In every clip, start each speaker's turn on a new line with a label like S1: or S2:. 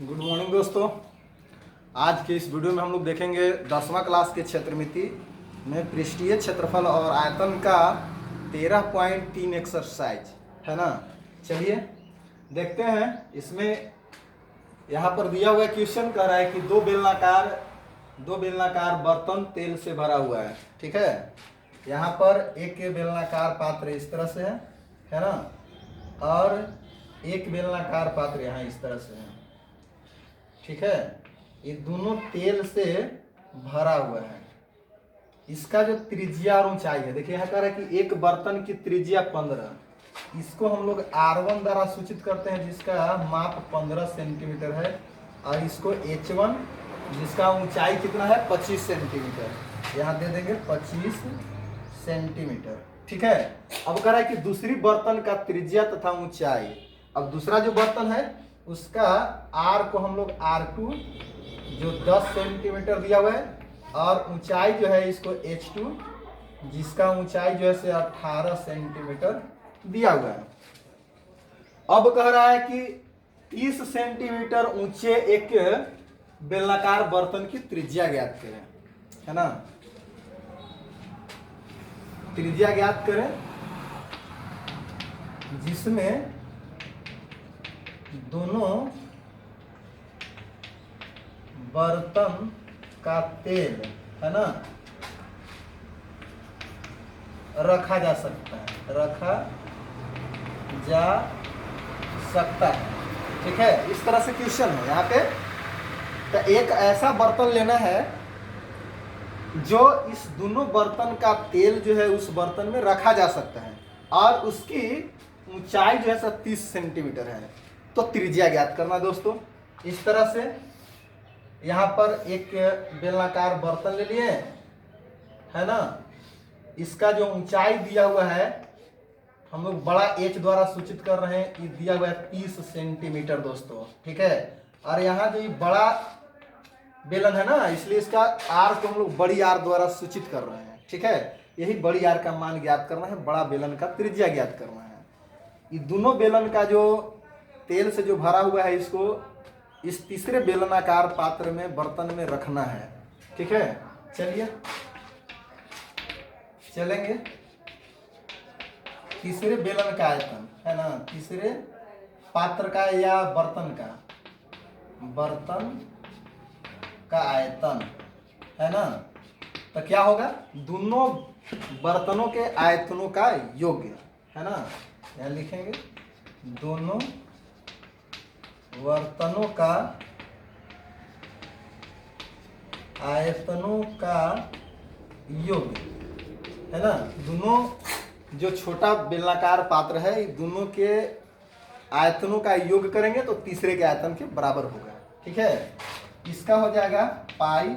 S1: Good morning दोस्तों। आज के इस वीडियो में हम लोग देखेंगे 10वां क्लास के क्षेत्रमिति में पृष्ठीय क्षेत्रफल और आयतन का 13.3 एक्सरसाइज है ना। चलिए देखते हैं। इसमें यहाँ पर दिया हुआ क्वेश्चन कह रहा है कि दो बेलनाकार बर्तन तेल से भरा हुआ है। ठीक है, यहाँ पर एक बेलनाकार पात्र इस तरह से है ना, और एक बेलनाकार पात्र यहाँ इस तरह से है। ठीक है, ये दोनों तेल से भरा हुआ है। इसका जो त्रिज्या और ऊंचाई है, देखिए यहाँ कह रहा है कि एक बर्तन की त्रिज्या 15, इसको हम लोग R1 द्वारा सूचित करते हैं जिसका माप 15 सेंटीमीटर है, और इसको H1 जिसका ऊंचाई कितना है 25 सेंटीमीटर, यहाँ दे देंगे 25 सेंटीमीटर। ठीक है, अब कह रहा है कि दूसरी बर्तन का त्रिज्या तथा ऊंचाई। अब दूसरा जो बर्तन है उसका R को हम लोग R2 जो 10 सेंटीमीटर दिया हुआ है, और ऊंचाई जो है इसको H2 जिसका ऊंचाई जो है से 18 सेंटीमीटर दिया हुआ है। अब कह रहा है कि 30 सेंटीमीटर ऊंचे एक बेलनाकार बर्तन की त्रिज्या ज्ञात करें, है ना। त्रिज्या ज्ञात करें जिसमें दोनों बर्तन का तेल है ना रखा जा सकता है। ठीक है, इस तरह से क्वेश्चन है यहाँ पे। तो एक ऐसा बर्तन लेना है जो इस दोनों बर्तन का तेल जो है उस बर्तन में रखा जा सकता है, और उसकी ऊंचाई जो है 30 सेंटीमीटर है। तो त्रिज्या ज्ञात करना दोस्तों। इस तरह से यहाँ पर एक बेलनाकार बर्तन ले लिए है ना, इसका जो ऊंचाई दिया हुआ है हम लोग बड़ा H द्वारा सूचित कर रहे हैं, ये दिया हुआ है 30 सेंटीमीटर दोस्तों। ठीक है, और यहाँ जो ये बड़ा बेलन है ना, इसलिए इसका R को हम लोग बड़ी R द्वारा सूचित कर रहे हैं। ठीक है, यही बड़ी R का मान ज्ञात करना है, बड़ा बेलन का त्रिज्या ज्ञात करना है। ये दोनों बेलन का जो तेल से जो भरा हुआ है इसको इस तीसरे बेलनाकार पात्र में बर्तन में रखना है। ठीक है, चलिए चलेंगे। तीसरे बेलन का आयतन है ना, तीसरे पात्र का या बर्तन का आयतन है ना, तो क्या होगा, दोनों बर्तनों के आयतनों का योग्य है ना। यहाँ लिखेंगे दोनों बर्तनों का आयतनों का योग है ना। दोनों जो छोटा बेलनाकार पात्र है दोनों के आयतनों का योग करेंगे तो तीसरे के आयतन के बराबर होगा। ठीक है, इसका हो जाएगा पाई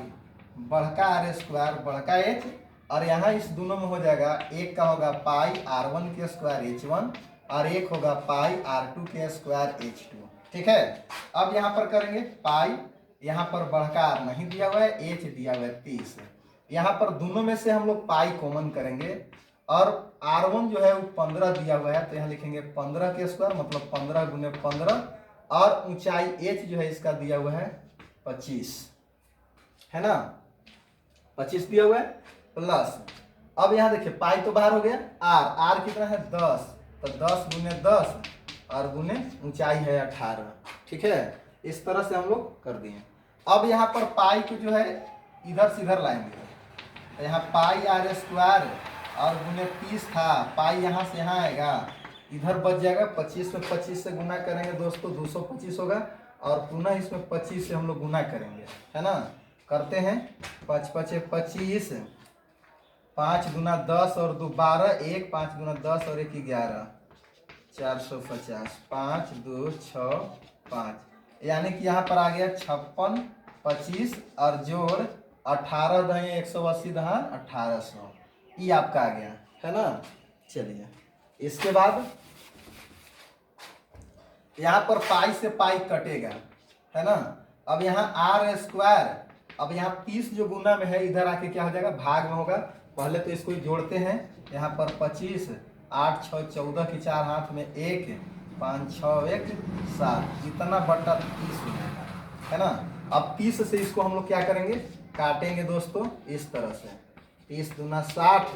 S1: बढ़का R² बढ़का H, और यहाँ इस दोनों में हो जाएगा, एक का होगा पाई R1 के स्क्वायर H1 और एक होगा पाई R2 के स्क्वायर H2। ठीक है, अब यहाँ पर करेंगे पाई, यहाँ पर बढ़का R नहीं दिया हुआ है, H दिया हुआ है 30। यहाँ पर दोनों में से हम लोग पाई कॉमन करेंगे, और R1 जो है वो 15 दिया हुआ है, तो यहाँ लिखेंगे 15 के स्क्वायर मतलब 15 गुने 15, और ऊंचाई H जो है इसका दिया हुआ है 25 है ना, 25 दिया हुआ है प्लस। अब यहाँ देखिए पाई तो बाहर हो गया, R कितना है 10, तो 10 गुने 10 और गुने ऊंचाई है 18। ठीक है, इस तरह से हम लोग कर दिए। अब यहाँ पर पाई को जो है इधर से इधर लाएंगे, तो यहाँ पाई R² और गुने 30 था, पाई यहाँ से यहाँ आएगा, इधर बच जाएगा 25 में 25 से गुना करेंगे दोस्तों 225 होगा, और पुनः इसमें 25 से हम लोग गुना करेंगे है ना। करते हैं 5 5 25, 5 गुना 10 और 2 12, 1 5 गुना 10 और 1 11, 450, 5 2 6 5, यानी कि यहाँ पर आ गया 56, 25 और जोड़ 18 दहें 180 दहां 1800, ये आपका आ गया है ना। चलिए इसके बाद यहाँ पर पाई से पाई कटेगा है ना। अब यहाँ R², अब यहाँ 30 जो गुना में है इधर आके क्या हो जाएगा, भाग में होगा। पहले तो इसको जोड़ते हैं, यहाँ पर 25, 8 6 14 की 4 हाथ में 1, 5 6 1 7, इतना बटा 30 हो जाएगा। है ना। अब 30 से इसको हम लोग क्या करेंगे, काटेंगे दोस्तों इस तरह से। 30 दूना 60,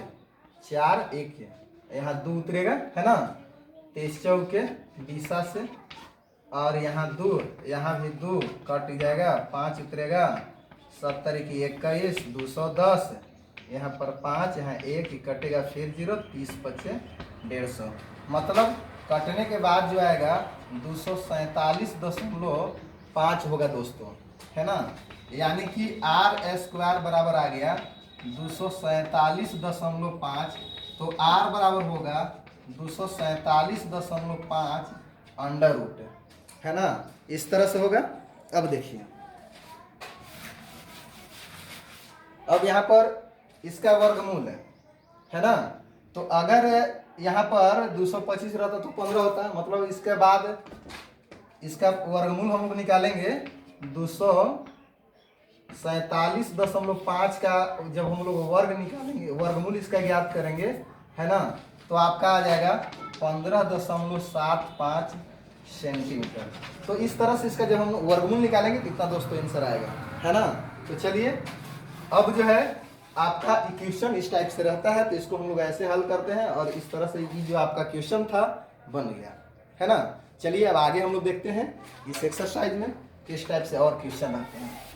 S1: 4 1, यहाँ 2 उतरेगा, है ना। 23 चौके 20 से, और यहाँ 2, यहाँ भी 2 कट जाएगा, 5 उतरेगा, 70 की 21, 210, यहाँ पर 5, यहाँ 1 कटेगा, फिर 0, 30 बचे 150। मतलब कटने के बाद जो आएगा 247.5 होगा दोस्तों, है ना। यानी कि r² बराबर आ गया 247.5। तो r बराबर होगा 247.5 अंडर रूट, है ना। इस तरह से होगा। अब देखिए, अब यहाँ पर इसका वर्गमूल है ना। तो अगर यहाँ पर 225 रहता तो 15 होता, मतलब इसके बाद इसका वर्गमूल हम लोग निकालेंगे 247.5 का। जब हम लोग वर्ग निकालेंगे, वर्गमूल इसका ज्ञात करेंगे, है ना, तो आपका आ जाएगा 15.75 सेंटीमीटर। तो इस तरह से इसका जब हम वर्गमूल निकालेंगे कितना दोस्तों आंसर आएगा, है ना। तो चलिए, अब जो है आपका इक्वेशन इस टाइप से रहता है, तो इसको हम लोग ऐसे हल करते हैं, और इस तरह से ये जो आपका क्वेश्चन था बन गया, है ना। चलिए अब आगे हम लोग देखते हैं इस एक्सरसाइज में किस टाइप से और क्वेश्चन आते हैं।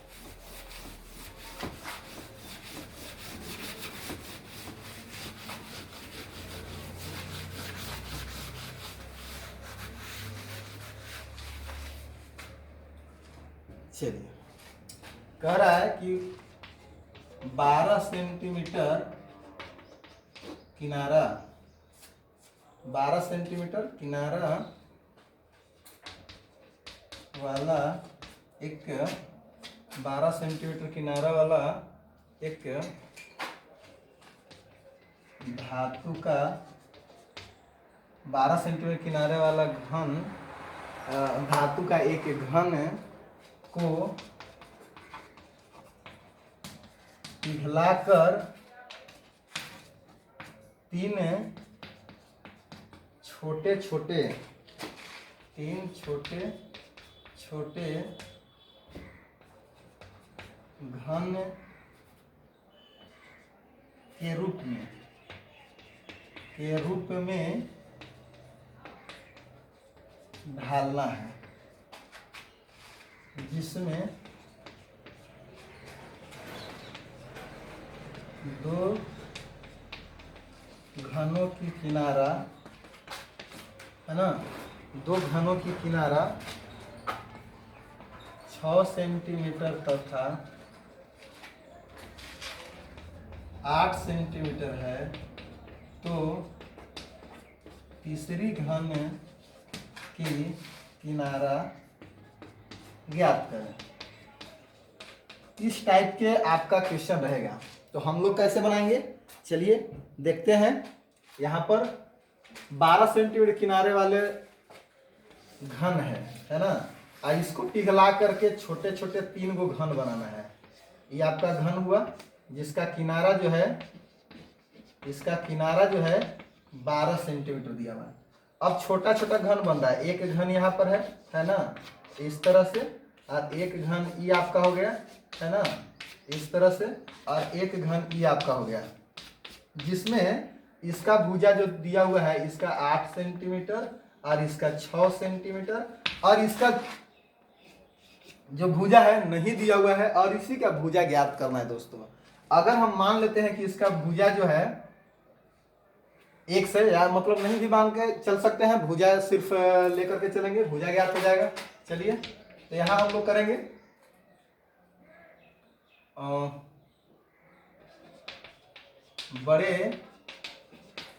S1: चलिए, कह रहा है कि 12 सेंटीमीटर किनारा, 12 सेंटीमीटर किनारा वाला एक 12 सेंटीमीटर किनारा वाला एक धातु का 12 सेंटीमीटर किनारे वाला घन धातु का एक घन को पिघलाकर 3 छोटे छोटे घन के रूप में ढालना है, जिसमें 2 घनों की किनारा, है ना, 2 घनों की किनारा 6 सेंटीमीटर तथा 8 सेंटीमीटर है। तो तीसरी घन की किनारा ज्ञात करें। इस टाइप के आपका क्वेश्चन रहेगा। तो हम लोग कैसे बनाएंगे, चलिए देखते हैं। यहाँ पर 12 सेंटीमीटर किनारे वाले घन है ना। इसको पिघला करके छोटे छोटे 3 गो घन बनाना है। ये आपका घन हुआ, जिसका किनारा जो है, इसका किनारा जो है 12 सेंटीमीटर दिया हुआ है। अब छोटा छोटा घन बन रहा है। एक घन यहाँ पर है ना, इस तरह से, और एक घन ये आपका हो गया, है ना, इस तरह से, और एक घन ये आपका हो गया, जिसमें इसका भुजा जो दिया हुआ है, इसका 8 सेंटीमीटर और इसका 6 सेंटीमीटर, और इसका जो भुजा है नहीं दिया हुआ है, और इसी का भुजा ज्ञात करना है दोस्तों। अगर हम मान लेते हैं कि इसका भुजा जो है 1 से, या मतलब नहीं भी मान के चल सकते हैं, भुजा सिर्फ लेकर के चलेंगे, भुजा ज्ञात हो जाएगा। चलिए, तो यहाँ हम लोग करेंगे बड़े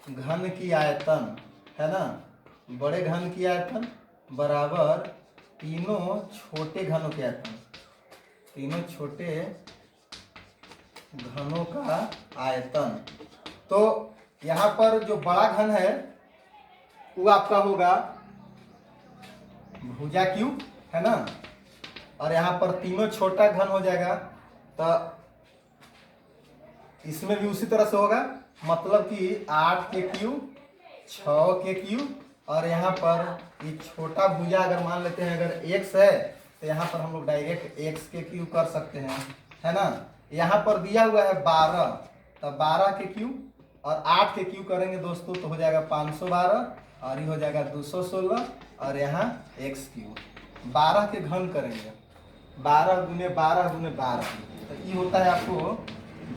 S1: घन की आयतन, है ना, बड़े घन की आयतन बराबर तीनों छोटे घनों के आयतन, तीनों छोटे घनों का आयतन। तो यहाँ पर जो बड़ा घन है वो आपका होगा भुजा क्यूब, है ना, और यहाँ पर तीनों छोटा घन हो जाएगा। तो इसमें भी उसी तरह से होगा, मतलब कि 8 के क्यूब, 6 के क्यूब, और यहाँ पर ये छोटा भुजा अगर मान लेते हैं, अगर x है तो यहाँ पर हम लोग डायरेक्ट x के क्यूब कर सकते हैं, है ना। यहाँ पर दिया हुआ है 12, तो 12 के क्यूब और 8 के क्यूब करेंगे दोस्तों तो हो जाएगा 512 और ये हो जाएगा 216 और यहाँ x क्यूब। 12 के घन करेंगे, 12 गुने 12 गुने 12, तो ये होता है आपको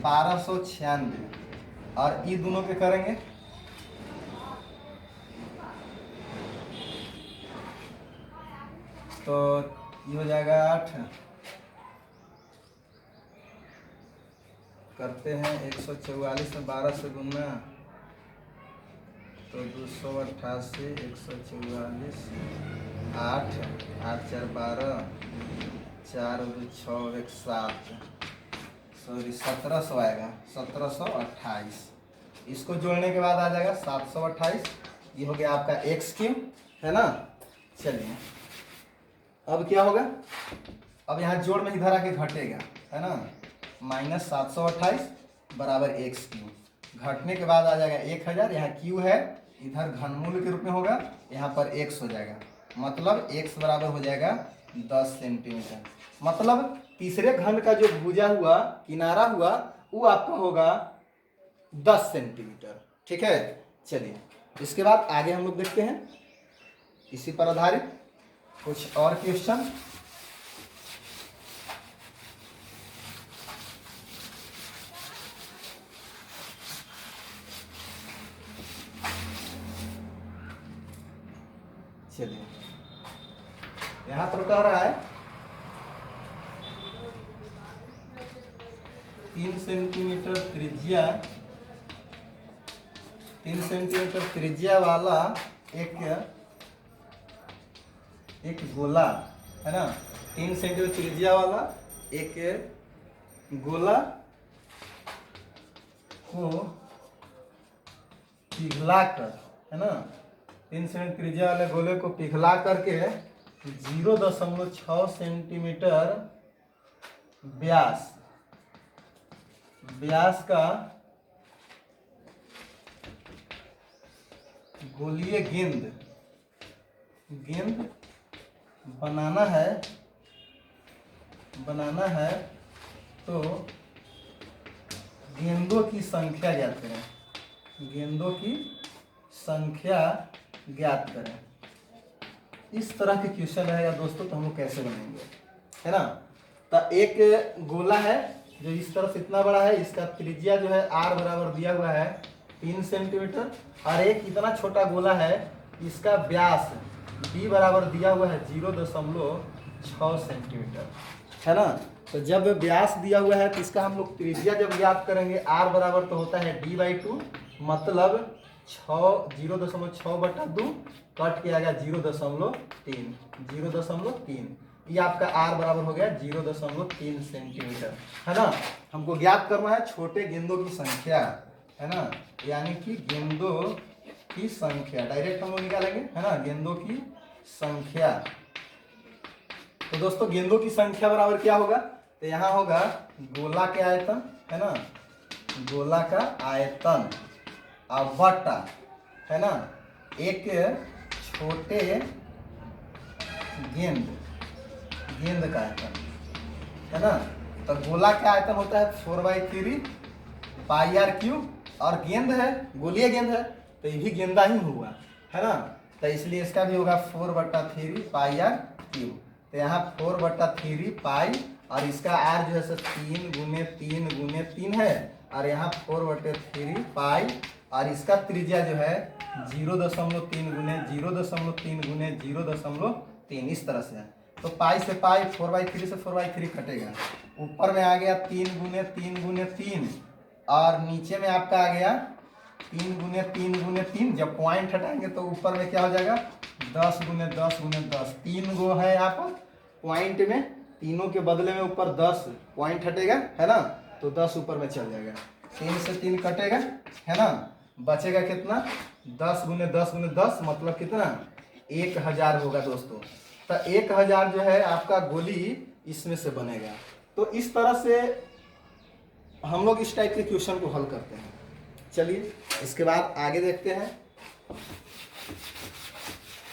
S1: 1296 और ये दोनों के करेंगे तो ये हो जाएगा 8, करते हैं 144 में 12 से गुना तो 288, 144, 8, 8 4 12, 4 2 6 1 7, सॉरी 1700 आएगा, 1728। इसको जोड़ने के बाद आ जाएगा 728, ये हो गया आपका x क्यूब, है ना। चलिए अब क्या होगा, अब यहाँ जोड़ में इधर आके घटेगा, है ना, -728 बराबर x क्यूब। घटने के बाद आ जाएगा 1000, यहाँ क्यू है इधर घनमूल के रूप में होगा, यहाँ पर x हो जाएगा, मतलब x बराबर हो जाएगा 10 सेंटीमीटर। मतलब तीसरे घन का जो भुजा हुआ किनारा हुआ वो आपका होगा 10 सेंटीमीटर, ठीक है। चलिए इसके बाद आगे हम लोग देखते हैं इसी पर आधारित कुछ और क्वेश्चन। चलिए यहां पर कह रहा है 3 सेंटीमीटर त्रिज्या, 3 सेंटीमीटर त्रिज्या वाला एक गोला, है ना, 3 सेंटीमीटर त्रिज्या वाला एक गोला को पिघलाकर, है ना, 3 सेंटीमीटर त्रिज्या वाले गोले को पिघला करके 0.6 सेंटीमीटर व्यास का गोलीय गेंद बनाना है तो गेंदों की संख्या ज्ञात करें, गेंदों की संख्या ज्ञात करें। इस तरह के क्वेश्चन रहेगा दोस्तों, तो हम लोग कैसे बनाएंगे, है ना। तो एक गोला है जो इस तरफ इतना बड़ा है, इसका त्रिज्या जो है r बराबर दिया हुआ है 3 सेंटीमीटर, और एक इतना छोटा गोला है इसका व्यास d बराबर दिया हुआ है 0.6 सेंटीमीटर, है ना। तो जब व्यास दिया हुआ है तो इसका हम लोग त्रिज्या जब ज्ञात करेंगे r बराबर तो होता है d/2, मतलब 0.6/2 कट के आ गया 0.3, ये आपका r बराबर हो गया 0.3 सेंटीमीटर, है ना। हमको ज्ञात करना है छोटे गेंदों की संख्या, है ना, यानी कि गेंदों की संख्या डायरेक्ट हम लोग निकालेंगे, है ना, गेंदों की संख्या। तो दोस्तों गेंदों की संख्या बराबर क्या होगा, तो यहाँ होगा गोला के आयतन, है ना, गोला का आयतन बटा, है ना, एक छोटे गेंद का आयतन, है ना। तो गोला का आयतन होता है 4/3 पाई r क्यूब, और गेंद है गोलीय गेंद है तो ये भी गेंदा ही हुआ, है ना। तो इसलिए इसका भी होगा 4/3 पाई r क्यूब। तो यहाँ 4/3 पाई और इसका r जो है 3 गुने 3 गुने 3 है, और यहाँ 4/3 पाई और इसका त्रिज्या जो है 0.3 गुने 0.3 गुने 0.3, इस तरह से है। तो पाई से पाई 4/3 से 4/3 कटेगा, ऊपर में आ गया 3 गुने 3 गुने 3, और नीचे में आपका आ गया 3 गुने 3 गुने 3। जब पॉइंट हटाएंगे तो ऊपर में क्या हो जाएगा 10 गुने 10 गुने 10, 3 गो है यहाँ पर पॉइंट में, तीनों के बदले में ऊपर 10 पॉइंट हटेगा, है ना, तो 10 ऊपर में चल जाएगा, 3 से 3 कटेगा, है ना, बचेगा कितना 10 गुने 10 गुने 10, मतलब कितना 1000 होगा दोस्तों। तो 1000 जो है आपका गोली इसमें से बनेगा। तो इस तरह से हम लोग इस टाइप के क्वेश्चन को हल करते हैं। चलिए इसके बाद आगे देखते हैं,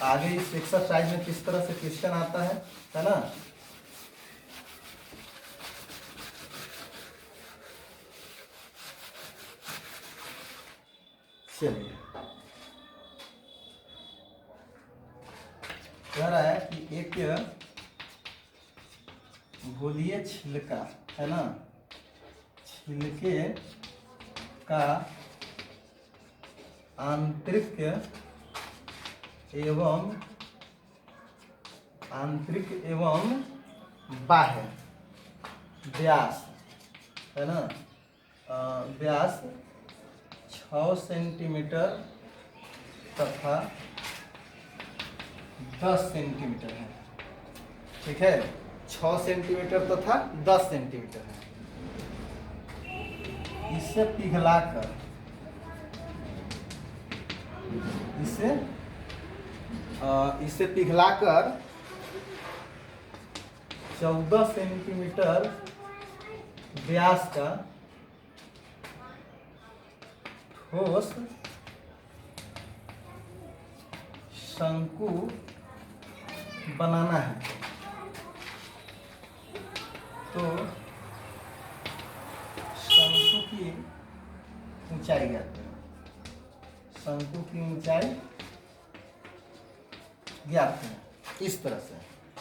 S1: आगे इस एक्सरसाइज में किस तरह से क्वेश्चन आता है ना। चलिए, कह रहा है कि एक गोलीय छिलका है ना, छिलके का आंतरिक एवं बाह्य व्यास है ना, व्यास 6 सेंटीमीटर तथा 10 सेंटीमीटर है। ठीक है, 6 सेंटीमीटर तथा 10 सेंटीमीटर है। इसे पिघलाकर इसे पिघलाकर 14 सेंटीमीटर व्यास का ठोस शंकु बनाना है। तो शंकु की ऊंचाई ज्ञात करें। शंकु की ऊंचाई ज्ञात करें। इस तरह से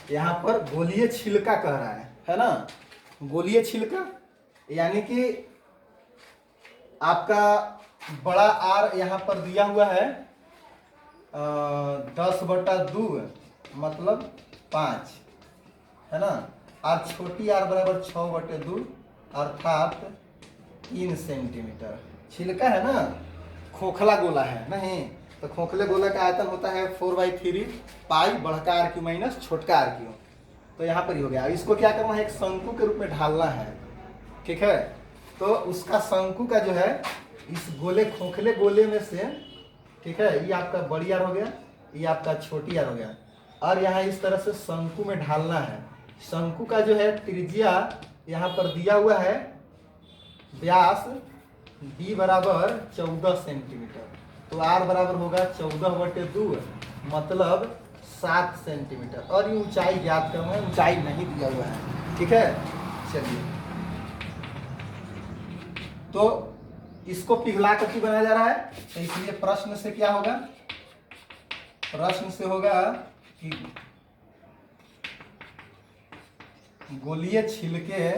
S1: यहाँ पर गोलीय छिलका कह रहा है ना, गोलीय छिलका यानी कि आपका बड़ा आर यहाँ पर दिया हुआ है 10/2 मतलब 5 है ना, और छोटी आर बराबर 6/2 अर्थात 3 सेंटीमीटर। छिलका है ना, खोखला गोला है नहीं, तो खोखले गोला का आयतन होता है 4/3 पाई बड़का आर क्यू माइनस छोटका आर क्यू। तो यहाँ पर ही हो गया। इसको क्या करना है, एक शंकु के रूप में ढालना है। ठीक है, तो उसका शंकु का जो है इस गोले खोखले गोले में से, ठीक है, ये आपका बड़ी आर हो गया, ये आपका छोटी आर हो गया, और यहाँ इस तरह से शंकु में ढालना है। शंकु का जो है त्रिज्या यहाँ पर दिया हुआ है, व्यास d बराबर 14 सेंटीमीटर, तो r बराबर होगा 14/2 मतलब 7 सेंटीमीटर, और ये ऊंचाई ज्ञात करना है, ऊंचाई नहीं दिया हुआ है। ठीक है, चलिए, तो इसको पिघला कर बनाया जा रहा है, तो इसलिए प्रश्न से क्या होगा, प्रश्न से होगा कि गोलीय छिलके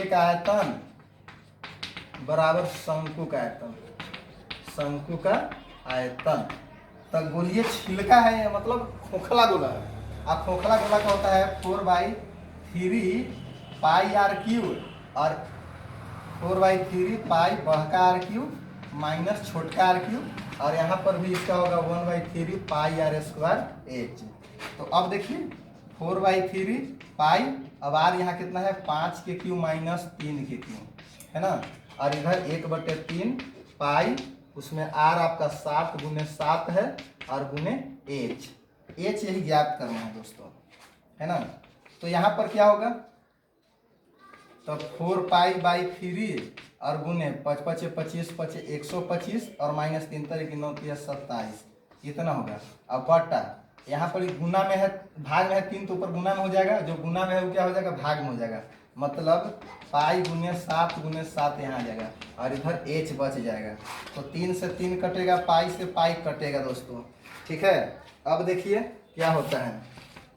S1: का आयतन बराबर शंकु का आयतन, शंकु का आयतन। तो गोलीय छिलका है मतलब खोखला गोला है, अब खोखला गोला का होता है 4/3 पाई आर क्यू, और 4/3 पाई बड़का आर क्यू माइनस छोटका आर क्यू, और यहाँ पर भी इसका होगा 1/3 पाई आर स्क्वायर एच। तो अब देखिए 4/3 पाई, अब आर यहाँ कितना है 5 के क्यू माइनस 3 के क्यू है ना, और इधर 1/3 पाई, उसमें आर आपका 7 × 7 है और गुने एच, एच यही ज्ञात करना है दोस्तों, है ना। तो यहाँ पर क्या होगा, तो 4π/3 और गुने 5 × 5 = 25 125 और माइनस 3 × 9 = 27, इतना होगा। अब बटा यहाँ पर गुना में है, भाग में है 3 तो ऊपर गुना में हो जाएगा, जो गुना में है वो क्या हो जाएगा, भाग में हो जाएगा, मतलब पाई × 7 × 7 यहाँ आ जाएगा, और इधर एच बच जाएगा। तो 3 से 3 कटेगा, पाई से पाई कटेगा दोस्तों। ठीक है, अब देखिए क्या होता है,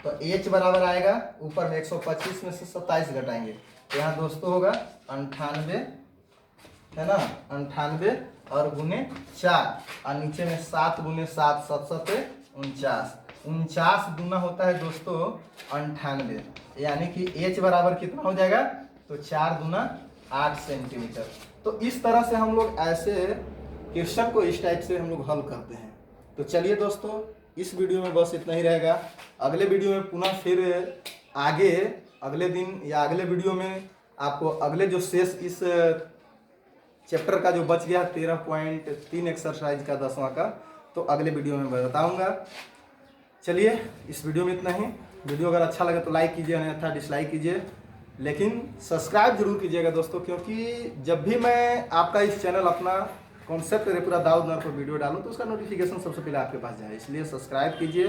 S1: तो एच बराबर आएगा, ऊपर में 125 में से 27 घटाएंगे, तो यहाँ दोस्तों होगा 98 है ना, 98 और गुने 4, और नीचे में 7 × 7 7 7 49, 49 दूना होता है दोस्तों 98, यानी कि एच बराबर कितना हो जाएगा, तो 4 दूना 8 सेंटीमीटर। तो इस तरह से हम लोग ऐसे क्वेश्चन को इस टाइप से हम लोग हल करते हैं। तो चलिए दोस्तों, इस वीडियो में बस इतना ही रहेगा। अगले वीडियो में पुनः फिर आगे अगले दिन या अगले वीडियो में आपको अगले जो शेष इस चैप्टर का जो बच गया 13.3 एक्सरसाइज का 10वां का, तो अगले वीडियो में बताऊंगा। चलिए, इस वीडियो में इतना ही। वीडियो अगर अच्छा लगे तो लाइक कीजिए, अन्यथा डिसलाइक कीजिए, लेकिन सब्सक्राइब जरूर कीजिएगा दोस्तों, क्योंकि जब भी मैं आपका इस चैनल अपना कॉन्सेप्ट रेपुरा दाऊद नर पर वीडियो डालूं तो उसका नोटिफिकेशन सबसे पहले आपके पास जाए, इसलिए सब्सक्राइब कीजिए,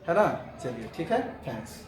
S1: है ना। चलिए ठीक है, थैंक्स।